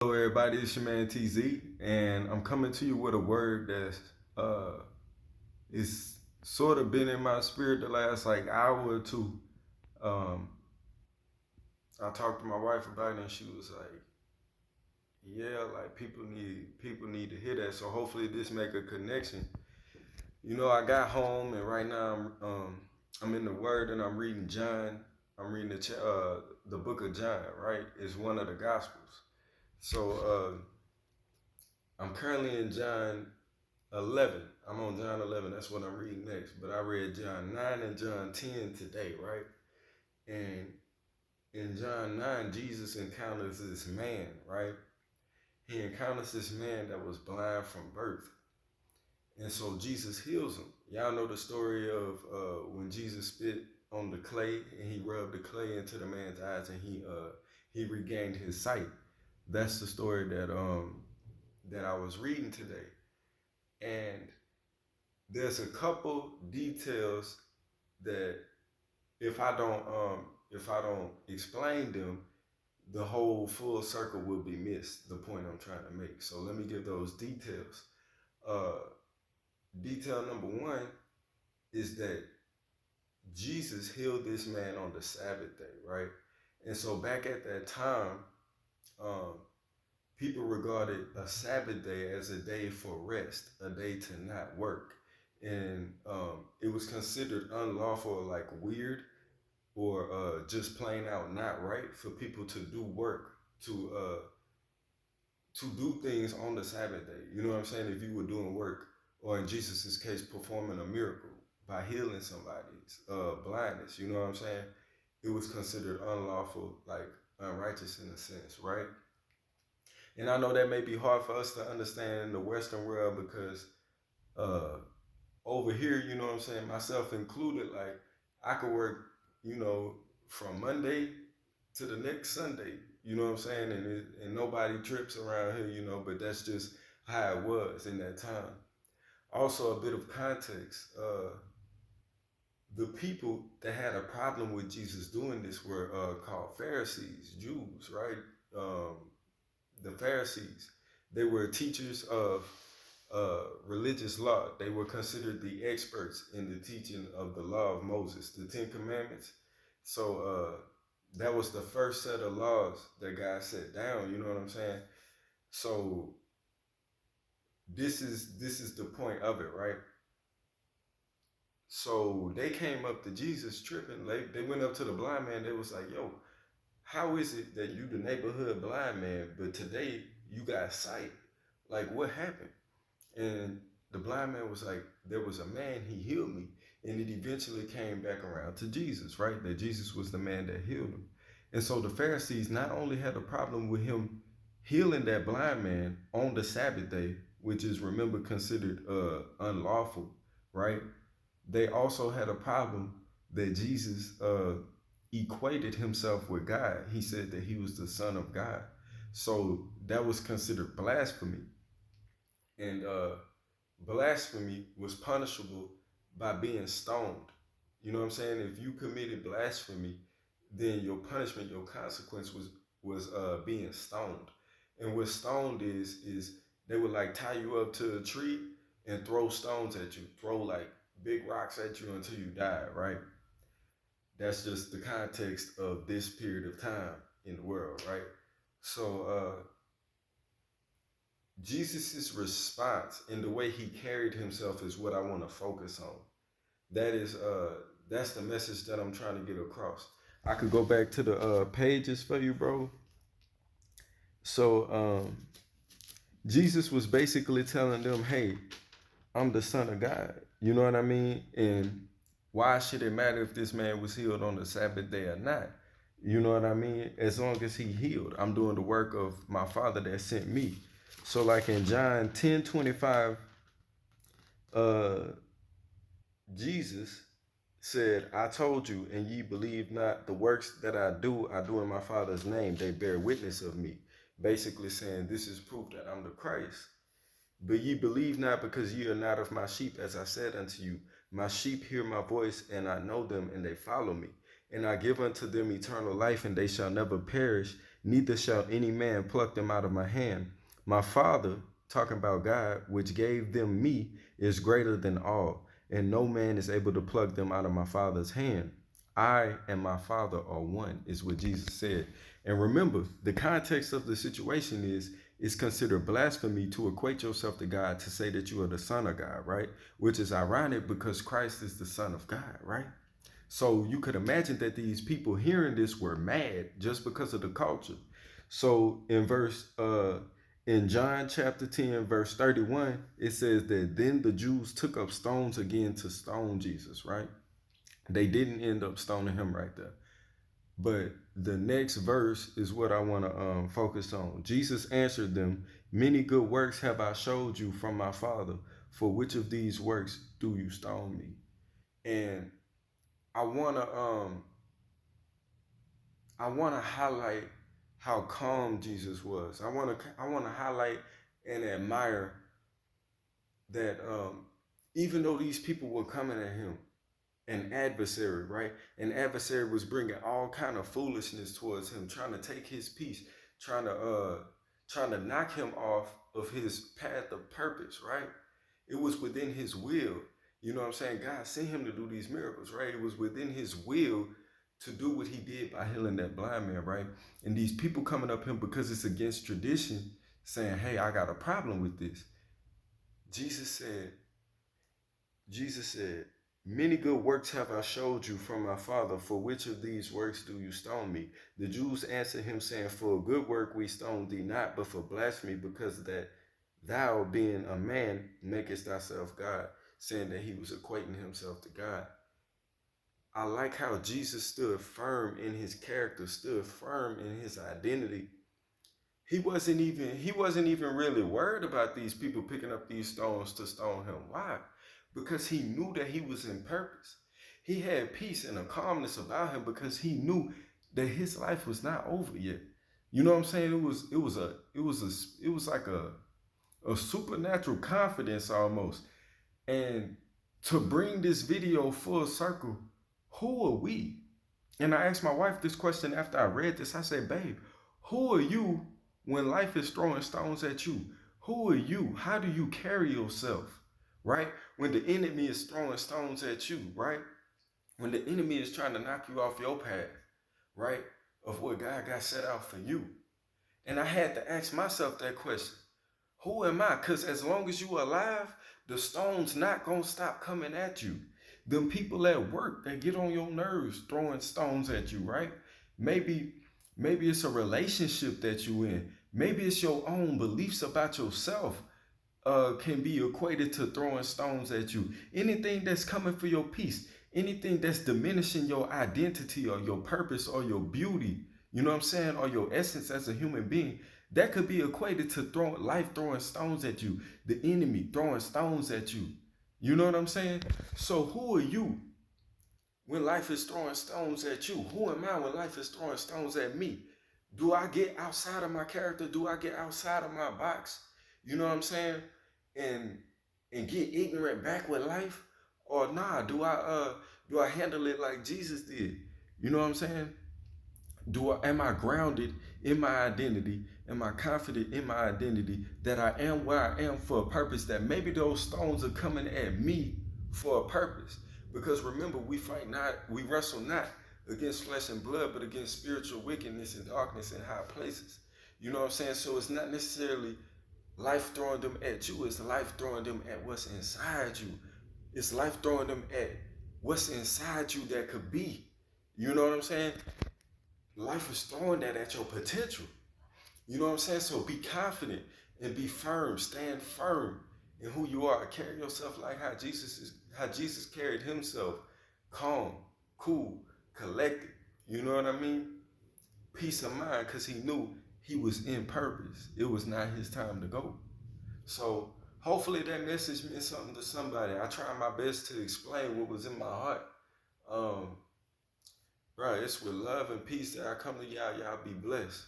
Hello, everybody. It's your man TZ, and I'm coming to you with a word that's it's sort of been in my spirit the last like hour or two. Um, I talked to my wife about it, and she was like, "Yeah, like people need to hear that." So hopefully this make a connection. I got home, and right now I'm in the Word, and I'm reading John. I'm reading the book of John. Right, it's one of the Gospels. So I'm currently in John 11. I'm on John 11. That's what I'm reading next. But I read John 9 and John 10 today, right? And in John 9, Jesus encounters this man, right? He encounters this man that was blind from birth. And so Jesus heals him. Y'all know the story of when Jesus spit on the clay and he rubbed the clay into the man's eyes and he regained his sight. That's the story that I was reading today. And there's a couple details that if I don't explain them, the whole full circle will be missed. The point I'm trying to make. So let me give those details. Uh, Detail number one is that Jesus healed this man on the Sabbath day, right? And so back at that time, um, people regarded a Sabbath day as a day for rest, a day to not work. And it was considered unlawful, like weird, or just plain out not right for people to do work, to do things on the Sabbath day. You know what I'm saying? If you were doing work, or in Jesus's case, performing a miracle by healing somebody's blindness, you know what I'm saying? It was considered unlawful, like unrighteous in a sense, right? And I know that may be hard for us to understand in the Western world because uh, over here, you know what I'm saying, myself included, like I could work, you know, from Monday to the next Sunday, you know what I'm saying, and nobody trips around here, you know, but that's just how it was in that time. Also, a bit of context: the people that had a problem with Jesus doing this were called Pharisees, Jews, right? Um, the Pharisees. They were teachers of religious law. They were considered the experts in the teaching of the law of Moses, the Ten Commandments. So that was the first set of laws that God set down. You know what I'm saying? So this is the point of it, right? So they came up to Jesus tripping. They went up to the blind man. They was like, "Yo, how is it that you the neighborhood blind man, but today you got sight? Like what happened?" And the blind man was like, "There was a man, he healed me." And it eventually came back around to Jesus, right? That Jesus was the man that healed him. And so the Pharisees not only had a problem with him healing that blind man on the Sabbath day, which is remember considered unlawful, right? They also had a problem that Jesus equated himself with God. He said that he was the Son of God. So that was considered blasphemy. And blasphemy was punishable by being stoned. You know what I'm saying? If you committed blasphemy, then your punishment, your consequence was being stoned. And what stoned is they would like tie you up to a tree and throw stones at you, throw like big rocks at you until you die, right? That's just the context of this period of time in the world, right? So Jesus's response and the way he carried himself is what I want to focus on. That is that's the message that I'm trying to get across. I could go back to the pages for you, bro. So Jesus was basically telling them, "Hey, I'm the Son of God." You know what I mean? And why should it matter if this man was healed on the Sabbath day or not? You know what I mean? As long as he healed, I'm doing the work of my Father that sent me. So, like in John 10:25, uh, Jesus said, "I told you, and ye believe not. The works that I do in my Father's name. They bear witness of me." Basically saying, this is proof that I'm the Christ. "But ye believe not, because ye are not of my sheep, as I said unto you. My sheep hear my voice, and I know them, and they follow me. And I give unto them eternal life, and they shall never perish, neither shall any man pluck them out of my hand. My Father, talking about God, which gave them me, is greater than all, and no man is able to pluck them out of my Father's hand. I and my Father are one, is what Jesus said. And remember, the context of the situation is it's considered blasphemy to equate yourself to God, to say that you are the Son of God, right? Which is ironic because Christ is the Son of God, right? So you could imagine that these people hearing this were mad just because of the culture. So in John chapter 10, verse 31, it says that then the Jews took up stones again to stone Jesus, right? They didn't end up stoning him right there. But the next verse is what I want to focus on. Jesus answered them, "Many good works have I showed you from my Father. For which of these works do you stone me?" And I wanna highlight how calm Jesus was. I wanna highlight and admire that even though these people were coming at him, an adversary, right? An adversary was bringing all kind of foolishness towards him, trying to take his peace, trying to knock him off of his path of purpose, right? It was within his will. You know what I'm saying? God sent him to do these miracles, right? It was within his will to do what he did by healing that blind man, right? And these people coming up him because it's against tradition, saying, "Hey, I got a problem with this." Jesus said, Jesus said, "Many good works have I showed you from my Father. For which of these works do you stone me?" The Jews answered him, saying, "For a good work we stone thee not, but for blasphemy, because that thou, being a man, makest thyself God," saying that he was equating himself to God. I like how Jesus stood firm in his character, stood firm in his identity. He wasn't even really worried about these people picking up these stones to stone him. Why? Because he knew that he was in purpose. He had peace and a calmness about him because he knew that his life was not over yet. You know what I'm saying? It was like a supernatural confidence almost. And to bring this video full circle, who are we? And I asked my wife this question after I read this. I said, "Babe, who are you when life is throwing stones at you? Who are you? How do you carry yourself?" Right? When the enemy is throwing stones at you, right? When the enemy is trying to knock you off your path, right? Of what God got set out for you. And I had to ask myself that question. Who am I? Because as long as you are alive, the stone's not going to stop coming at you. Them people at work that get on your nerves throwing stones at you, right? Maybe it's a relationship that you in. Maybe it's your own beliefs about yourself can be equated to throwing stones at you. Anything that's coming for your peace, anything that's diminishing your identity or your purpose or your beauty, you know what I'm saying, or your essence as a human being, that could be equated to throwing stones at you, the enemy throwing stones at you. You know what I'm saying? So who are you when life is throwing stones at you? Who am I when life is throwing stones at me? Do I get outside of my character? Do I get outside of my box? You know what I'm saying? And get ignorant back with life? Or nah, do I handle it like Jesus did? You know what I'm saying? Am I grounded in my identity? Am I confident in my identity that I am where I am for a purpose? That maybe those stones are coming at me for a purpose. Because remember, we wrestle not against flesh and blood, but against spiritual wickedness and darkness in high places. You know what I'm saying? So it's not necessarily life throwing them at you, it's life throwing them at what's inside you. It's life throwing them at what's inside you that could be. You know what I'm saying? Life is throwing that at your potential. You know what I'm saying? So be confident and be firm. Stand firm in who you are. Carry yourself like how Jesus carried himself. Calm, cool, collected. You know what I mean? Peace of mind, because he knew he was in purpose. It was not his time to go. So hopefully that message meant something to somebody. I tried my best to explain what was in my heart. Right, it's with love and peace that I come to y'all. Y'all be blessed.